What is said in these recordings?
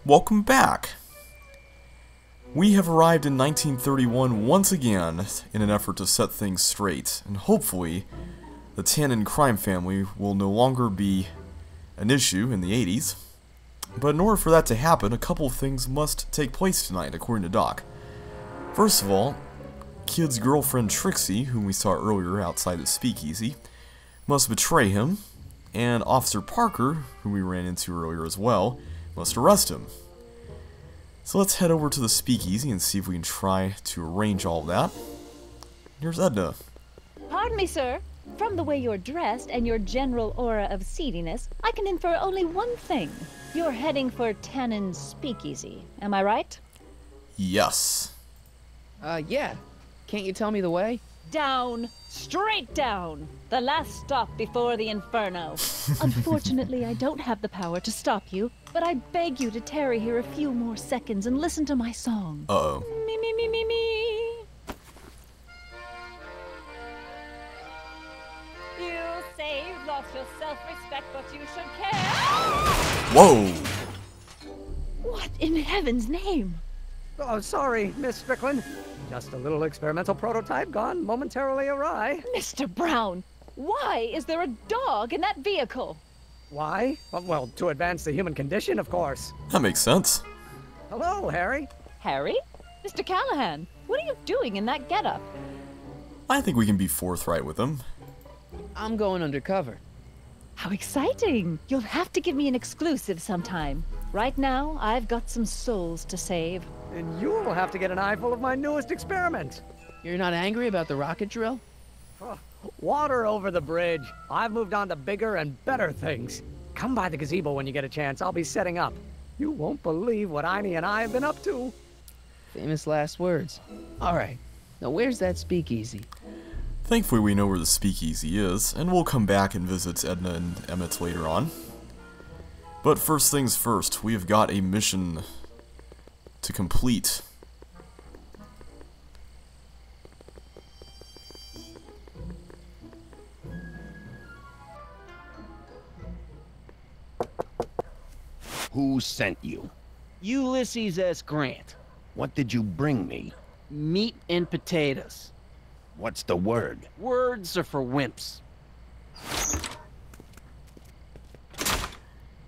Welcome back! We have arrived in 1931 once again in an effort to set things straight, and hopefully the Tannen crime family will no longer be an issue in the 80s. But in order for that to happen, a couple of things must take place tonight, according to Doc. First of all, Kid's girlfriend Trixie, whom we saw earlier outside the Speakeasy, must betray him, and Officer Parker, whom we ran into earlier as well, must arrest him. So let's head over to the Speakeasy and see if we can try to arrange all that. Here's Edna. Pardon me, sir. From the way you're dressed and your general aura of seediness, I can infer only one thing. You're heading for Tannen's Speakeasy. Am I right? Yes. Yeah. Can't you tell me the way? Down. Straight down. The last stop before the inferno. Unfortunately, I don't have the power to stop you, but I beg you to tarry here a few more seconds and listen to my song. Uh-oh. Me, me, me, me, me. You say you've lost your self-respect, but you should care. Whoa! What in heaven's name? Oh, sorry, Miss Strickland. Just a little experimental prototype gone momentarily awry. Mr. Brown, why is there a dog in that vehicle? Why? Well, to advance the human condition, of course. That makes sense. Hello, Harry. Harry? Mr. Callahan, what are you doing in that getup? I think we can be forthright with him. I'm going undercover. How exciting! You'll have to give me an exclusive sometime. Right now, I've got some souls to save. And you'll have to get an eyeful of my newest experiment. You're not angry about the rocket drill? Water over the bridge. I've moved on to bigger and better things. Come by the gazebo when you get a chance. I'll be setting up. You won't believe what Einie and I have been up to. Famous last words. Alright, now where's that speakeasy? Thankfully we know where the Speakeasy is, and we'll come back and visit Edna and Emmett later on. But first things first, we have got a mission to complete. Who sent you? Ulysses S. Grant. What did you bring me? Meat and potatoes. What's the word? Words are for wimps.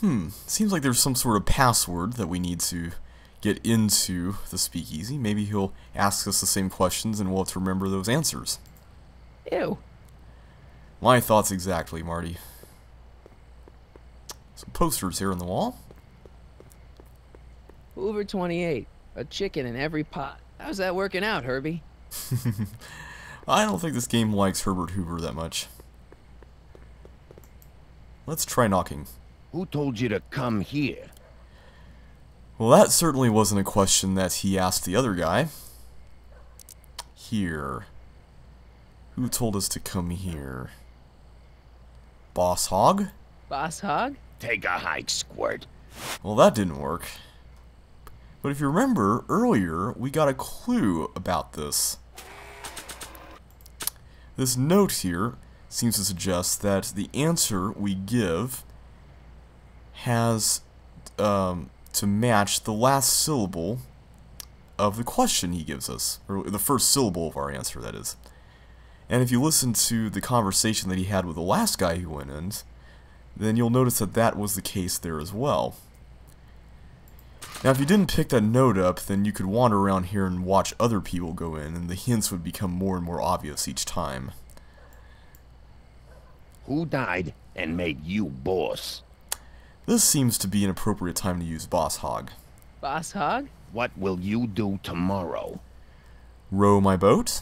Seems like there's some sort of password that we need to get into the Speakeasy. Maybe he'll ask us the same questions and we'll have to remember those answers. Ew. My thoughts exactly, Marty. Some posters here on the wall. Hoover 28. A chicken in every pot. How's that working out, Herbie? I don't think this game likes Herbert Hoover that much. Let's try knocking. Who told you to come here? Well, that certainly wasn't a question that he asked the other guy. Here. Who told us to come here? Boss Hogg? Boss Hogg? Take a hike, Squirt. Well, that didn't work. But if you remember, earlier, we got a clue about this. This note here seems to suggest that the answer we give has to match the last syllable of the question he gives us, or the first syllable of our answer, that is. And if you listen to the conversation that he had with the last guy who went in, then you'll notice that that was the case there as well. Now, if you didn't pick that note up, then you could wander around here and watch other people go in, and the hints would become more and more obvious each time. Who died and made you boss? This seems to be an appropriate time to use Boss Hogg. Boss Hogg? What will you do tomorrow? Row my boat?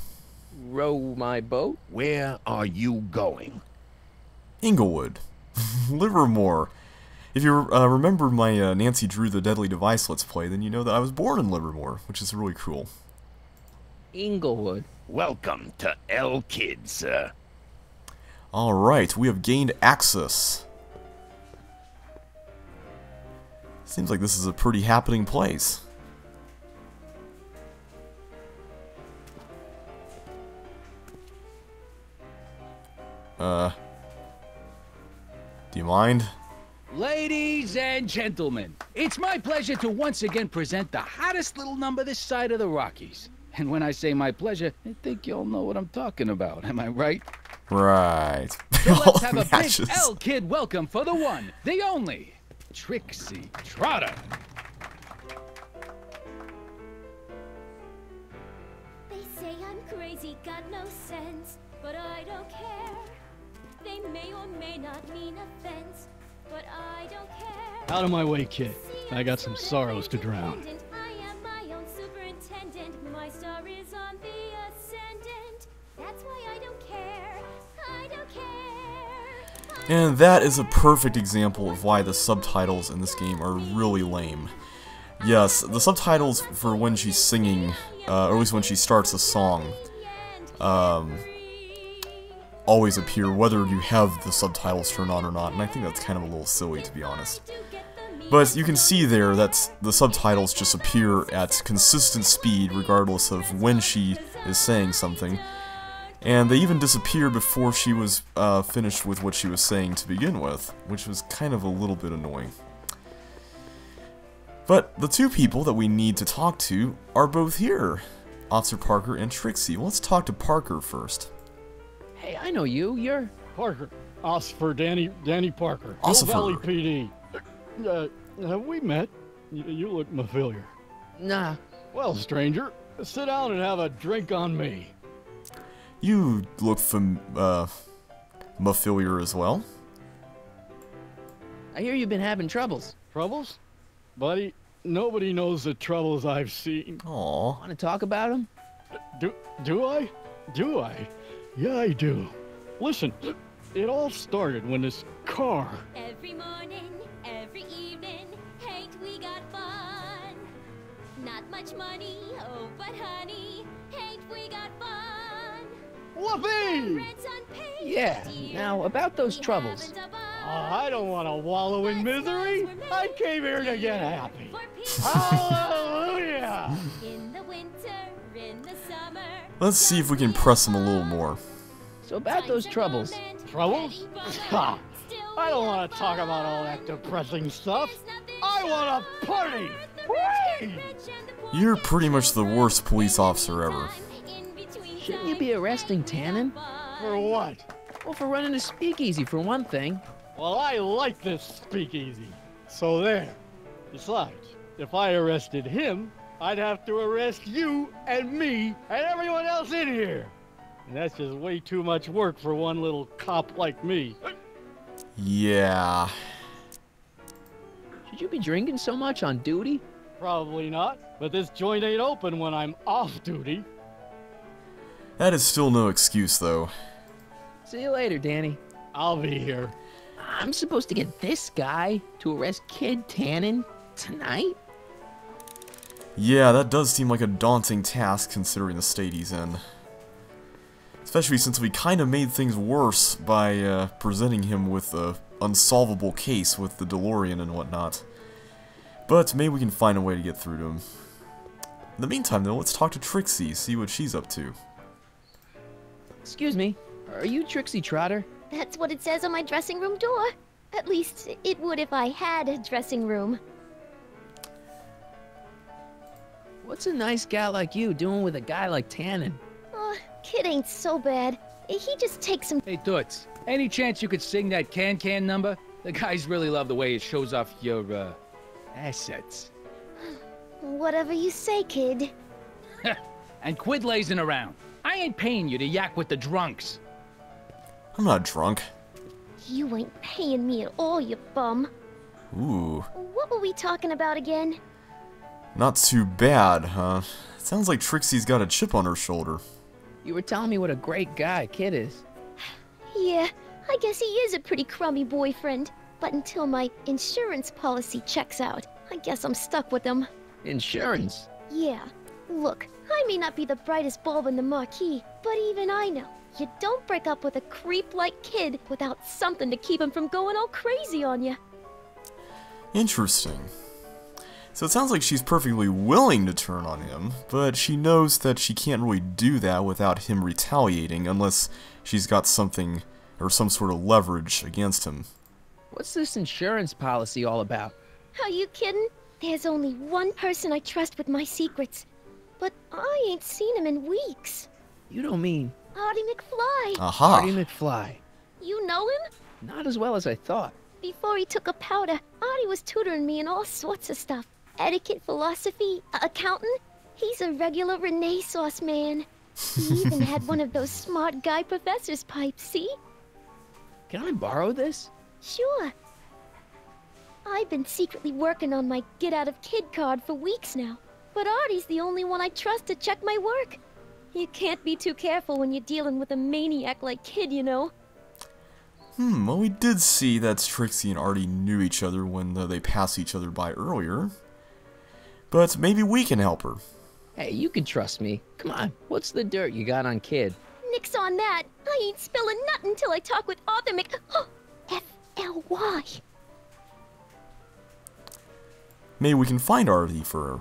Row my boat? Where are you going? Inglewood. Livermore. If you remember my Nancy Drew the Deadly Device Let's Play, then you know that I was born in Livermore, which is really cool. Inglewood. Welcome to El Kid, sir. Alright, we have gained access. Seems like this is a pretty happening place. Do you mind? Ladies Ladies and gentlemen, it's my pleasure to once again present the hottest little number this side of the Rockies. And when I say my pleasure, I think you'll know what I'm talking about. Am I right? Right. So let's have a Matches. big L-Kid welcome for the one, the only, Trixie Trotter. They say I'm crazy, got no sense, but I don't care. They may or may not mean offense, but I don't care. Out of my way, kid. See, I got some I'm sorrows to drown. independent. I am my own superintendent. My star is on the ascendant. That's why I don't care. I don't care. And that is a perfect example of why the subtitles in this game are really lame. Yes, the subtitles for when she's singing, or at least when she starts a song, always appear whether you have the subtitles turned on or not, and I think that's kind of a little silly, to be honest. But you can see there that the subtitles just appear at consistent speed regardless of when she is saying something, and they even disappeared before she was finished with what she was saying to begin with, which was kind of a little bit annoying. But the two people that we need to talk to are both here, Officer Parker and Trixie. Let's talk to Parker first. Hey, I know you. You're... Parker. Oscar Danny Parker. Oscar. Hill Valley PD. Have we met? You look familiar. Nah. Well, stranger, sit down and have a drink on me. You look familiar as well. I hear you've been having troubles. Troubles? Buddy, nobody knows the troubles I've seen. Aww. Want to talk about them? Do I? Do I? Yeah, I do. Listen, it all started when this car... Every morning, every evening, hate we got fun. Not much money, oh but honey, hate we got fun. Whoopee! Rent's unpaid, Yeah. dear. Now, about those We troubles. haven't a Oh, bond. I don't want to wallow in misery. I came here to get happy. For peace. Hallelujah! In the winter, in the summer. Let's see if we can press him a little more. So about those troubles. Troubles? Ha! I don't want to talk about all that depressing stuff. I want to party! Whee! You're pretty much the worst police officer ever. Shouldn't you be arresting Tannen? For what? Well, for running a speakeasy, for one thing. Well, I like this speakeasy. So there. Besides, if I arrested him, I'd have to arrest you and me and everyone else in here. And that's just way too much work for one little cop like me. Yeah. Should you be drinking so much on duty? Probably not, but this joint ain't open when I'm off duty. That is still no excuse, though. See you later, Danny. I'll be here. I'm supposed to get this guy to arrest Kid Tannen tonight? Yeah, that does seem like a daunting task considering the state he's in. Especially since we kind of made things worse by presenting him with a unsolvable case with the DeLorean and whatnot. But maybe we can find a way to get through to him. In the meantime, though, let's talk to Trixie, see what she's up to. Excuse me, are you Trixie Trotter? That's what it says on my dressing room door. At least, it would if I had a dressing room. What's a nice gal like you doing with a guy like Tannen? Kid ain't so bad. He just takes some... Hey, Toots, any chance you could sing that can number? The guys really love the way it shows off your, assets. Whatever you say, kid. And quit lazing around. I ain't paying you to yak with the drunks. I'm not drunk. You ain't paying me at all, you bum. Ooh. What were we talking about again? Not too bad, huh? Sounds like Trixie's got a chip on her shoulder. You were telling me what a great guy Kid is. Yeah, I guess he is a pretty crummy boyfriend. But until my insurance policy checks out, I guess I'm stuck with him. Insurance? Yeah. Look, I may not be the brightest bulb in the marquee, but even I know you don't break up with a creep like Kid without something to keep him from going all crazy on you. Interesting. So it sounds like she's perfectly willing to turn on him, but she knows that she can't really do that without him retaliating unless she's got something or some sort of leverage against him. What's this insurance policy all about? Are you kidding? There's only one person I trust with my secrets. But I ain't seen him in weeks. You don't mean Artie McFly. Aha! Artie McFly? You know him? Not as well as I thought. Before he took a powder, Artie was tutoring me in all sorts of stuff. Etiquette, philosophy, accounting. He's a regular Renaissance man. He even had one of those smart guy professor's pipes, see? Can I borrow this? Sure. I've been secretly working on my get-out-of-kid card for weeks now. But Artie's the only one I trust to check my work. You can't be too careful when you're dealing with a maniac like Kid, you know. Well, we did see that Trixie and Artie knew each other when they passed each other by earlier. But maybe we can help her. Hey, you can trust me. Come on, what's the dirt you got on Kid? Nix on that. I ain't spilling nothing till I talk with Arthur F-L-Y. Maybe we can find Artie for her.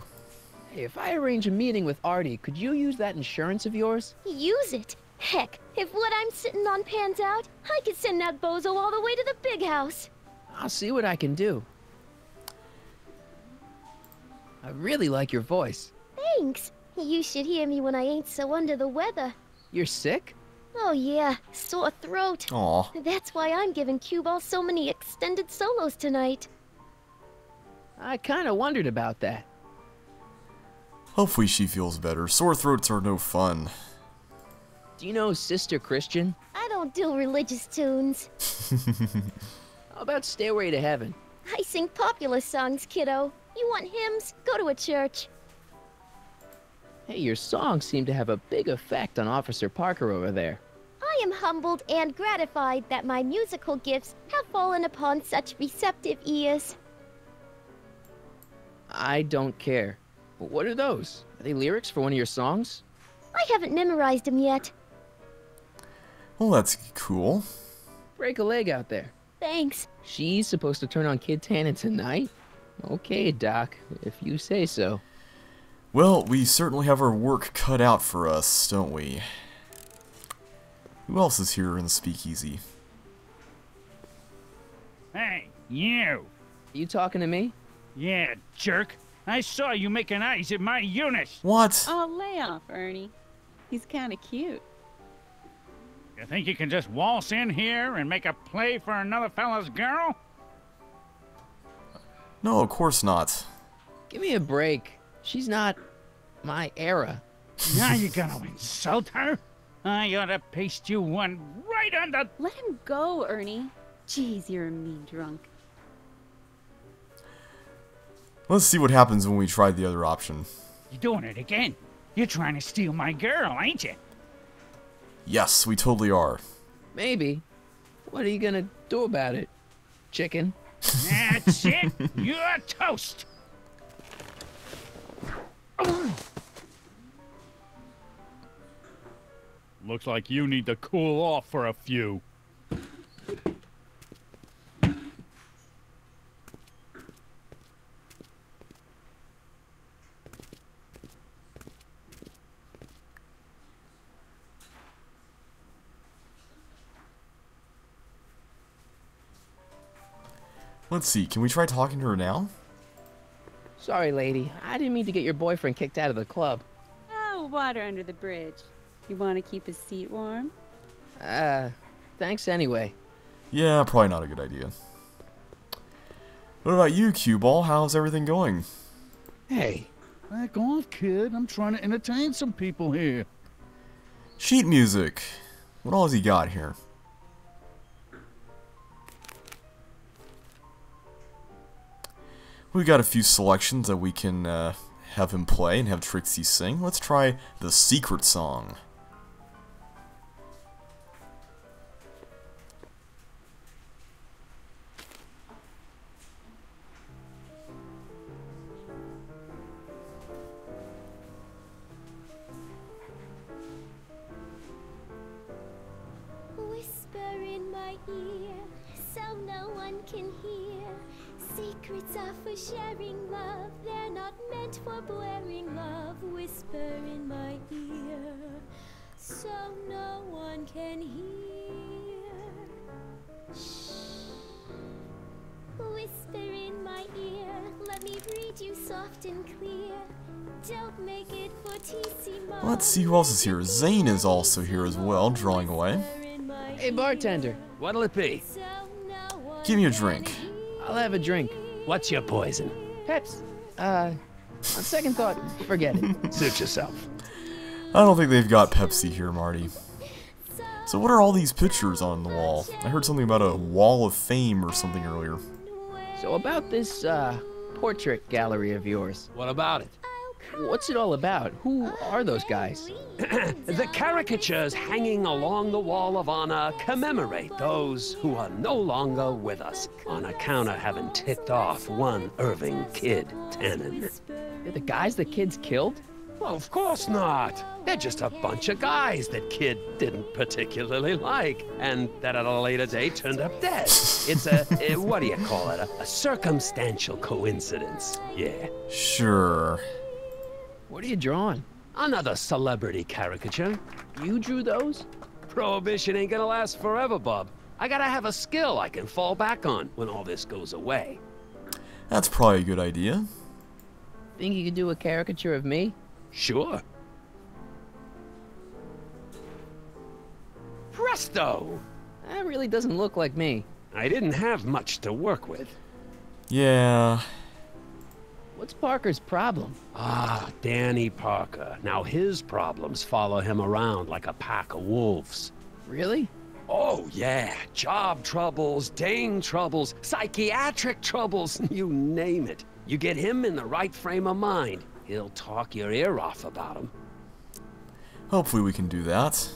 Hey, if I arrange a meeting with Artie, could you use that insurance of yours? Use it. Heck, if what I'm sitting on pans out, I could send that bozo all the way to the big house. I'll see what I can do. I really like your voice. Thanks. You should hear me when I ain't so under the weather. You're sick? Oh yeah, sore throat. Aw. That's why I'm giving Cue Ball so many extended solos tonight. I kinda wondered about that. Hopefully she feels better. Sore throats are no fun. Do you know Sister Christian? I don't do religious tunes. How about Stairway to Heaven? I sing popular songs, kiddo. You want hymns? Go to a church. Hey, your songs seem to have a big effect on Officer Parker over there. I am humbled and gratified that my musical gifts have fallen upon such receptive ears. I don't care. What are those? Are they lyrics for one of your songs? I haven't memorized them yet. Well, that's cool. Break a leg out there. Thanks. She's supposed to turn on Kid Tannen tonight? Okay, Doc, if you say so. Well, we certainly have our work cut out for us, don't we? Who else is here in the speakeasy? Hey, you! You talking to me? Yeah, jerk. I saw you making eyes at my Eunice. What? Oh, lay off, Ernie. He's kind of cute. You think you can just waltz in here and make a play for another fella's girl? No, of course not. Give me a break. She's not my era. Now you're gonna insult her? I ought to paste you one right on the... Let him go, Ernie. Jeez, you're a mean drunk. Let's see what happens when we try the other option. You're doing it again. You're trying to steal my girl, ain't you? Yes, we totally are. Maybe. What are you gonna do about it, chicken? That's it. You're toast. Looks like you need to cool off for a few. Let's see, can we try talking to her now? Sorry, lady. I didn't mean to get your boyfriend kicked out of the club. Oh, water under the bridge. You want to keep his seat warm? Thanks anyway. Yeah, probably not a good idea. What about you, Cue Ball? How's everything going? Hey, back off, kid. I'm trying to entertain some people here. Sheet music. What all has he got here? We got a few selections that we can have him play and have Trixie sing. Let's try the secret song. Whisper in my ear, so no one can hear. Secrets are for sharing love, they're not meant for blaring love. Whisper in my ear, so no one can hear. Shh. Whisper in my ear, let me read you soft and clear. Don't make it fortissimo. Let's see who else is here. Zane is also here as well, drawing away. Hey, bartender. What'll it be? Give me a drink. I'll have a drink. What's your poison? Peps. On second thought, forget it. Suit yourself. I don't think they've got Pepsi here, Marty. So what are all these pictures on the wall? I heard something about a wall of fame or something earlier. So about this, portrait gallery of yours. What about it? What's it all about? Who are those guys? The caricatures hanging along the Wall of Honor commemorate those who are no longer with us on account of having ticked off one Irving Kid Tannen. They're the guys the kids killed? Well, of course not. They're just a bunch of guys that Kid didn't particularly like, and that at a later date turned up dead. It's what do you call it? A circumstantial coincidence. Yeah. Sure. What are you drawing? Another celebrity caricature. You drew those? Prohibition ain't gonna last forever, bub. I gotta have a skill I can fall back on when all this goes away. That's probably a good idea. Think you could do a caricature of me? Sure. Presto! That really doesn't look like me. I didn't have much to work with. Yeah. What's Parker's problem? Ah, Danny Parker. Now his problems follow him around like a pack of wolves. Really? Oh, yeah. Job troubles, dang troubles, psychiatric troubles, you name it. You get him in the right frame of mind, he'll talk your ear off about him. Hopefully we can do that.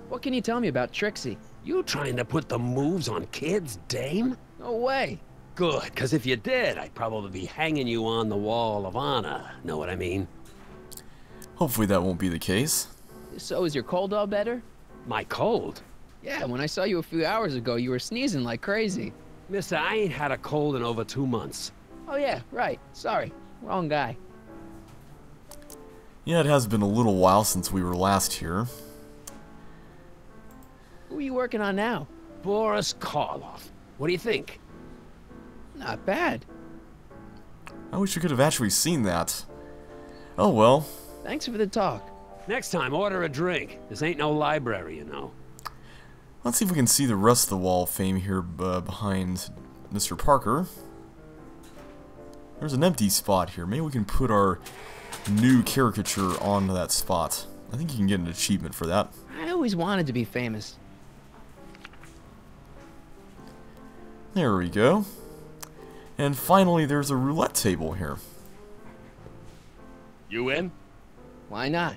What can you tell me about Trixie? You trying to put the moves on kids, dame? No way. Good, because if you did, I'd probably be hanging you on the Wall of Honor. Know what I mean? Hopefully that won't be the case. So is your cold all better? My cold? Yeah, when I saw you a few hours ago, you were sneezing like crazy. Mister, I ain't had a cold in over 2 months. Oh yeah, right. Sorry. Wrong guy. Yeah, it has been a little while since we were last here. Who are you working on now? Boris Karloff. What do you think? Not bad. I wish we could have actually seen that. Oh well. Thanks for the talk. Next time, order a drink. This ain't no library, you know. Let's see if we can see the rest of the wall of fame here behind Mr. Parker. There's an empty spot here. Maybe we can put our new caricature onto that spot. I think you can get an achievement for that. I always wanted to be famous. There we go. And finally, there's a roulette table here. You in? Why not?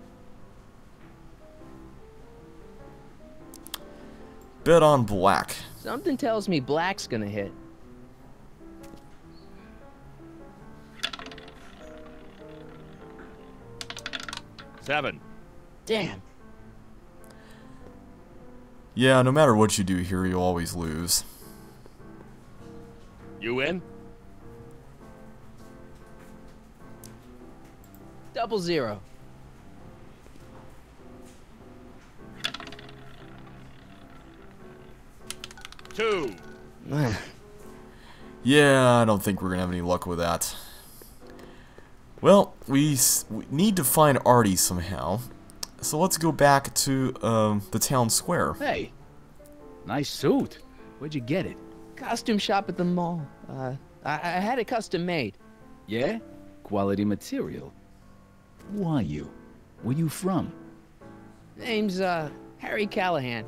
Bet on black. Something tells me black's gonna hit. Seven. Damn. Yeah, no matter what you do here, you'll always lose. You in? 0. 2. Yeah, I don't think we're gonna have any luck with that. Well, we need to find Artie somehow. So let's go back to the town square. Hey, nice suit. Where'd you get it? Costume shop at the mall. I had it custom made. Yeah? Quality material. Who are you? Where you from? Name's, Harry Callahan.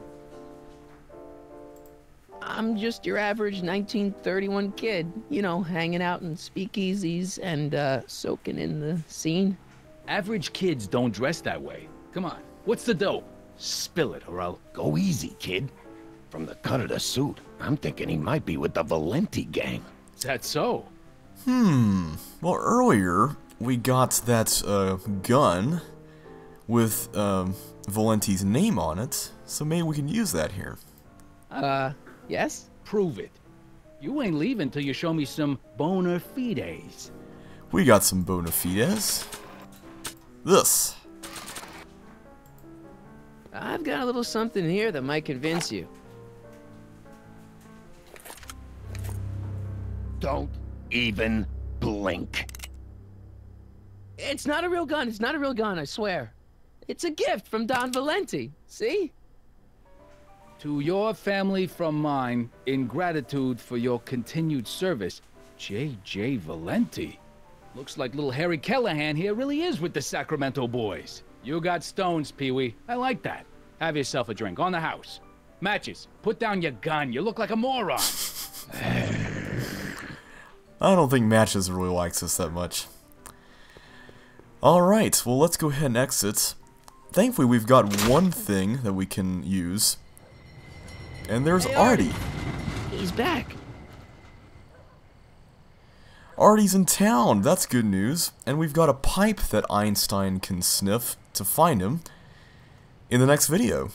I'm just your average 1931 kid, you know, hanging out in speakeasies and, soaking in the scene. Average kids don't dress that way. Come on, what's the dope? Spill it, or I'll... Go easy, kid. From the cut of the suit, I'm thinking he might be with the Valenti gang. Is that so? Well, earlier, we got that, gun with, Valenti's name on it, so maybe we can use that here. Yes? Prove it. You ain't leaving till you show me some bona fides. We got some bona fides. This. I've got a little something here that might convince you. Don't even blink. It's not a real gun. It's not a real gun, I swear. It's a gift from Don Valenti. See? To your family from mine, in gratitude for your continued service, J.J. Valenti. Looks like little Harry Callahan here really is with the Sacramento boys. You got stones, Pee-wee. I like that. Have yourself a drink on the house. Matches, put down your gun. You look like a moron. I don't think Matches really likes us that much. Alright, well let's go ahead and exit. Thankfully we've got one thing that we can use. And there's Artie. He's back. Artie's in town, that's good news. And we've got a pipe that Einstein can sniff to find him in the next video.